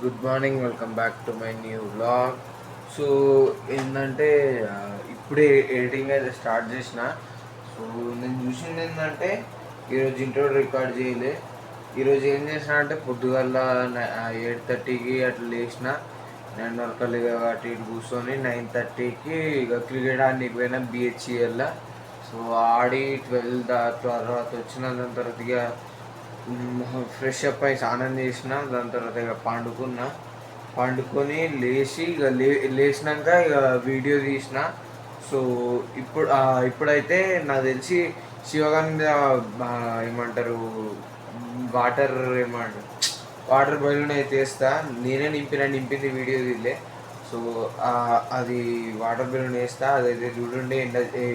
Good morning, welcome back to my new vlog. So ఏంటంటే ఇప్పుడే editing అయితే start చేసిన. సో నేను చూసింది ఏంటంటే ఈరోజు ఇంట్రో రికార్డ్ చేయలే. ఈరోజు ఏం చేసిన అంటే పొద్దుగల 8:30కి అట్లా లేచిన. 9:30 అటు ఇటు కూర్చొని 9:30కి ఇక క్రికెట్ ఆడికి పోయినా బిహెచ్ఈఎల్లో. సో ఆడి 12 తర్వాత వచ్చిన. దాని తర్వాత ఇక ఫ్రెష్ అప్ అయి స్నానం చేసిన. దాని తర్వాత ఇక పండుకొని లేచి ఇక లేచినాక ఇక వీడియో తీసిన. సో ఇప్పుడైతే నాకు తెలిసి శివగంధ ఏమంటారు వాటర్ బెలూన్ అయితే వేస్తా. నేనే నింపింది వీడియో తీలే. సో అది వాటర్ బెలూన్ వేస్తా. అదైతే చూడండి.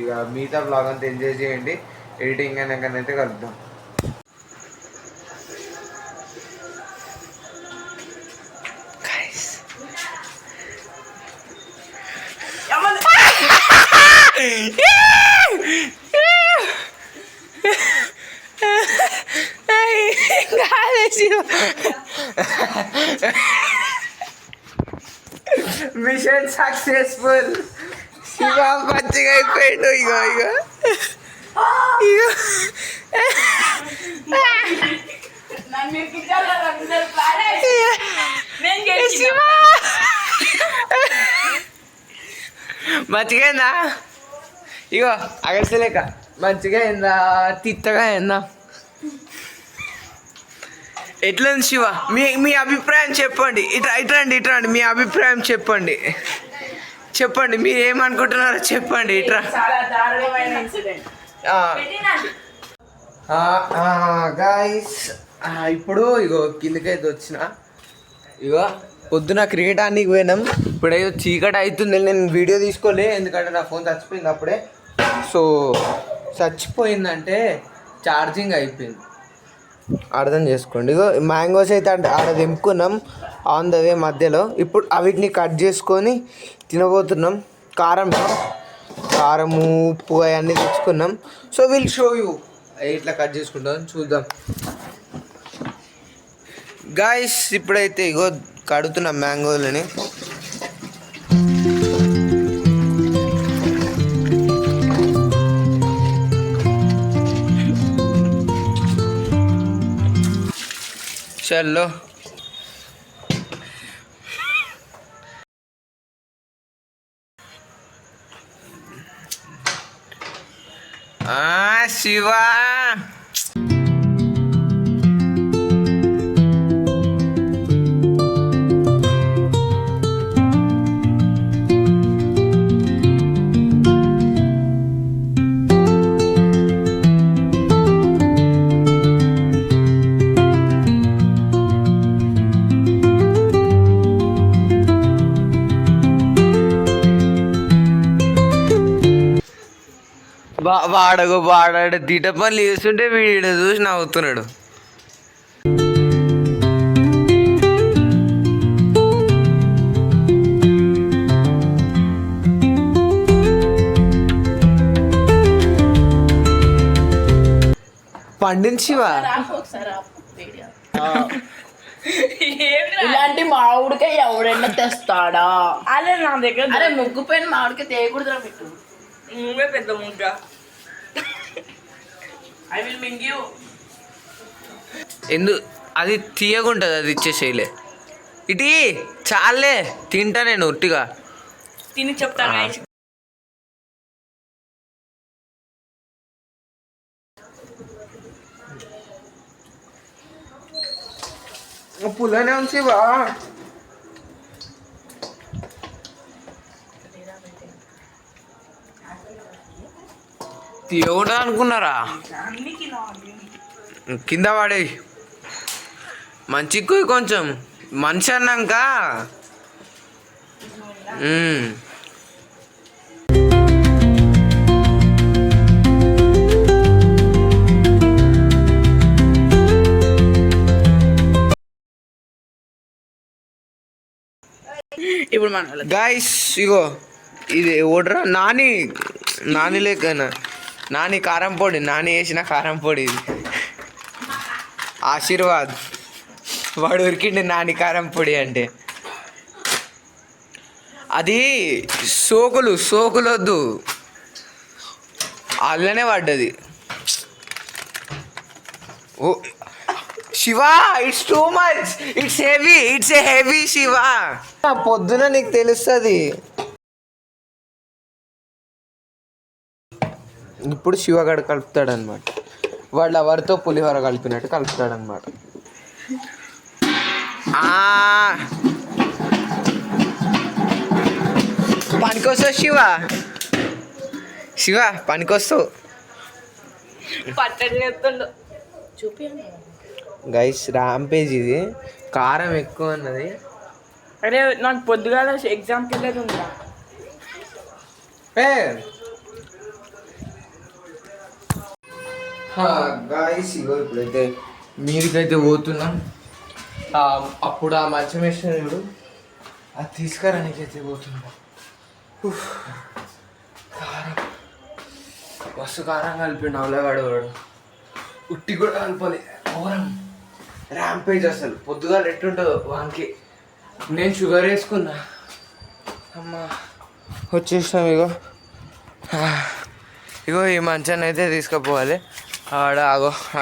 ఇక మిగతా బ్లాగ్ అంతా ఎంజాయ్ చేయండి. ఎడిటింగ్ అయినాకనైతే కలుద్దాం. Machine successful. శివ మంచిగా అయిపోయాడు. ఇగో మంచిగా అయిందా? ఇగో అగసలేక మంచిగా అయిందా? తిత్తగా అయిందా? ఎట్లుంది శివ? మీ అభిప్రాయం చెప్పండి. ఇట్రండి మీ అభిప్రాయం చెప్పండి. మీరు ఏమనుకుంటున్నారో చెప్పండి. ఇట్రా గాయస్, ఇప్పుడు ఇగో కిందకైతే వచ్చిన. ఇగో పొద్దున క్రికెట్ ఆడడానికి పోయినాం. ఇప్పుడేదో చీకటి అవుతుంది. నేను వీడియో తీసుకోలే, ఎందుకంటే నా ఫోన్ చచ్చిపోయింది అప్పుడే. సో చచ్చిపోయిందంటే ఛార్జింగ్ అయిపోయింది, అర్థం చేసుకోండి. ఇగో మ్యాంగోస్ అయితే ఆడ దింపుకున్నాం ఆన్ ద వే మధ్యలో. ఇప్పుడు వీటిని కట్ చేసుకొని తినబోతున్నాం. కారము ఉప్పు అవన్నీ తెచ్చుకున్నాం. సో విల్ షో యూ ఇట్లా కట్ చేసుకుంటాం, చూద్దాం గాయస్. ఇప్పుడైతే ఇగో కడుగుతున్నాం మ్యాంగోలని. చల్లో శివా, వాడాడు తీట పనులు చేస్తుంటే వీడు చూసి నవ్వుతున్నాడు. పండించివా ఇలాంటి మామిడికాయ ఎవడైనా తెస్తాడా? అదే నా దగ్గర. అరే ముగ్గుపోయిన మామిడికాయ తేయకూడదురా పెట్టు. నువ్వే పెద్ద ముగ్గ. ఐ విల్ మింగ్ యూ. అది తీయగుంటుంది, అది ఇచ్చేసేయలే. ఇటీ చాలే, తింటా నేను ఉట్టిగా తిని చెప్తా. పుల్లనే ఉంచి బా. తీయకుండా అనుకున్నారా? కింద పడే మంచి కొంచెం మనిషి అన్నాక. ఇప్పుడు మన గాయస్ ఇగో ఇది ఓడరా నాని లేకనా నాని కారం పొడి, నాని వేసిన కారం పొడి. ఇది ఆశీర్వాద్. వాడు ఉరికిండి నాని కారం పొడి అంటే. అది సోకులొద్దు, అల్లనే పడ్డది. ఓ Shiva, it's too much, it's heavy, it's a heavy Shiva. పొద్దున నీకు తెలుస్తుంది. ఇప్పుడు శివగాడు కలుపుతాడనమాట, వాడు ఎవరితో పులిహోర కలిపినట్టు కలుపుతాడనమాట. పనికొస్తావు శివ, శివ పనికొస్తావు. గైస్ రాంపేజ్ ఇది, కారం ఎక్కువ అన్నది. అరే నాకు పొద్దుగాల ఎగ్జామ్కి వెళ్ళేది ఉందా. గాయస్ ఇగో ఇప్పుడైతే మీరికైతే పోతున్నాం. అప్పుడు ఆ మంచం వేసినాడు, అది తీసుకురానికైతే పోతున్నాం. కారం మస్తు కారం కలిపిండు అవలేవాడు, వాడు ఉట్టి కూడా కలపాలి. ఘోరం ర్యాంపేజ్ అసలు. పొద్దుగా ఎట్టుంటుందో వానికి. నేను షుగర్ వేసుకున్నా. అమ్మా వచ్చేసినాం. ఇగో ఈ మంచాన్ని అయితే తీసుకుపోవాలి.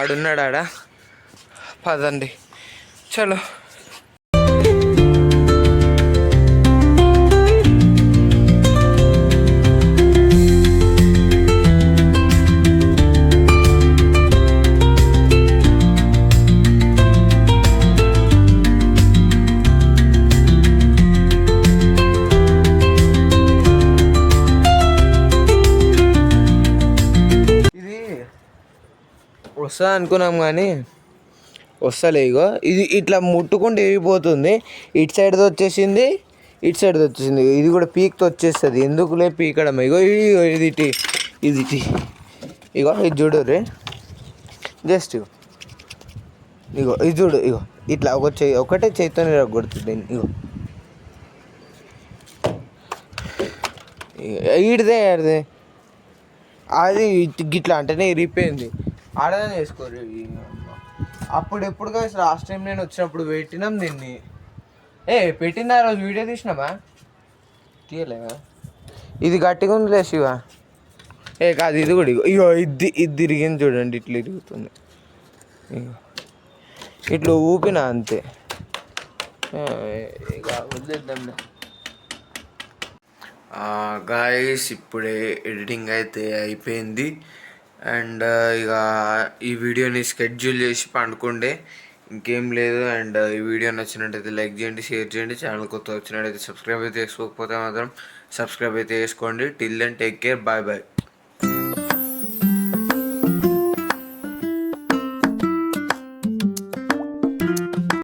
ఆడున్నాడు ఆడ. పదండి చలో. వస్తా అనుకున్నాం కానీ వస్తలే. ఇగో ఇది ఇట్లా ముట్టుకుంటే విరిగిపోతుంది. ఇటు సైడ్ది వచ్చేసింది, ఇటు సైడ్ది వచ్చేసింది. ఇది కూడా పీక్తో వచ్చేస్తుంది. ఎందుకులే పీకడం. ఇగో ఇది ఇగో ఇది చూడు రే, జస్ట్ ఇగో ఇది చూడు. ఇగో ఇట్లా ఒకటే చేతితో కొడుతుంది. ఇగో ఈడిదే ఆడిదే అది గిట్లా అంటేనే ఇరిగిపోయింది. ఆడదాన్ని వేసుకోరు. అప్పుడు ఎప్పుడు కాదు, లాస్ట్ టైం నేను వచ్చినప్పుడు పెట్టినాం దీన్ని. పెట్టిన రోజు వీడియో తీసినామా, తీయలేవా? ఇది గట్టిగా ఉందిలే శివ. కాదు ఇది కూడా ఇగో ఇది తిరిగింది చూడండి, ఇట్లా తిరుగుతుంది. ఇగో ఇట్లా ఊపినా అంతే. ఇక వదిలేద్దాంలే. గాయస్ ఇప్పుడే ఎడిటింగ్ అయితే అయిపోయింది. అండ్ ఇక ఈ వీడియోని స్కెడ్యూల్ చేసి పండుకుండే, ఇంకేం లేదు. అండ్ ఈ వీడియో నచ్చినట్టయితే లైక్ చేయండి, షేర్ చేయండి. ఛానల్ కొత్త వచ్చినట్టయితే సబ్స్క్రైబ్ అయితే చేసుకోకపోతే మాత్రం సబ్స్క్రైబ్ అయితే చేసుకోండి. Till then take care, bye bye.